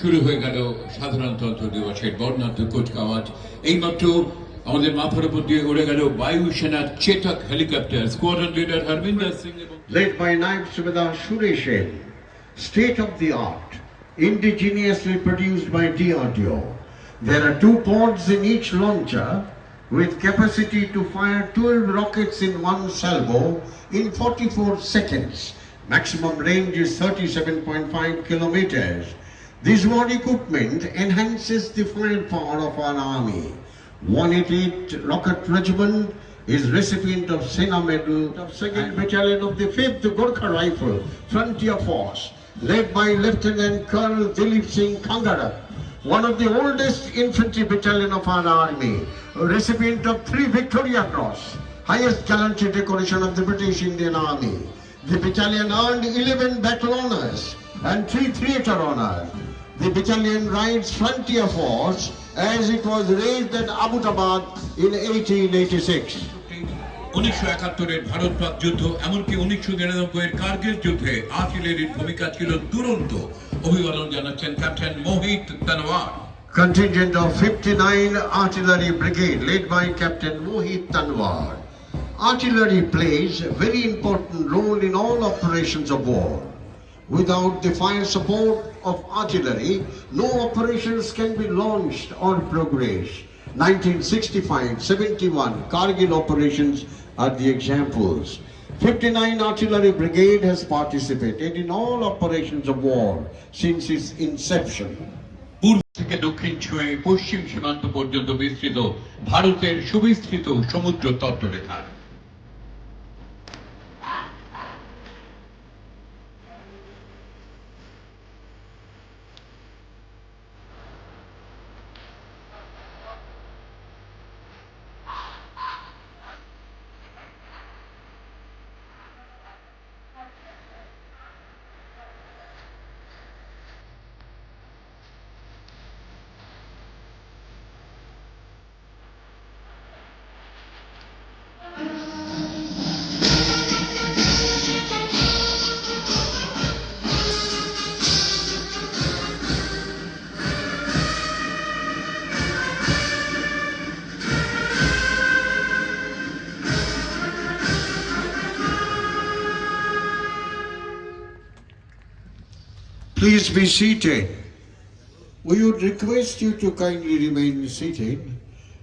শুরু হয়ে গেল সাধারণতন্ত্র দিবসের বর্ণাঢ্য কুচকাওয়াজ। এইমাত্র আমাদের মাথার উপর দিয়ে উড়ে গেল বায়ুসেনার Chetak helicopter. Squadron leader Harmandir Singh led by Naik Subedar Suresh Sen, state of the art, indigenously produced by DRDO. There are 2 pods in each launcher with capacity to fire 12 rockets in one salvo in 44 seconds. Maximum range is 37.5 kilometers. This war equipment enhances the firepower of our army. 188 Rocket Regiment is recipient of Sena Medal of 2nd Battalion of the 5th Gorkha Rifle Frontier Force, led by Lieutenant Colonel Dilip Singh Khangarat, one of the oldest infantry battalion of our army, a recipient of 3 Victoria Cross, highest gallantry decoration of the British Indian Army. The battalion earned 11 battle honours and 3 theatre honours. The battalion rides Frontier Force as it was raised at Abbottabad in 1886. 1971-এর Bharat Pak যুদ্ধ, এমনকি 1999-এর কার্গিল যুদ্ধে আর্টিলারির ভূমিকা ছিল দুরন্ত। অভিবাদন জানাচ্ছেন captain Mohit Tanwar. Contingent of 59 Artillery Brigade led by Captain Mohit Tanwar. Artillery plays a very important role in all operations of war. Without the fire support of artillery, no operations can be launched or progress. 1965-71 Kargil operations are the examples. 59 Artillery Brigade has participated in all operations of war since its inception. পূর্ব থেকে দক্ষিণ ছুঁয়ে পশ্চিম সীমান্ত পর্যন্ত বিস্তৃত ভারতের সুবিস্তৃত সমুদ্র তটরেখা। Please be seated. We would request you to kindly remain seated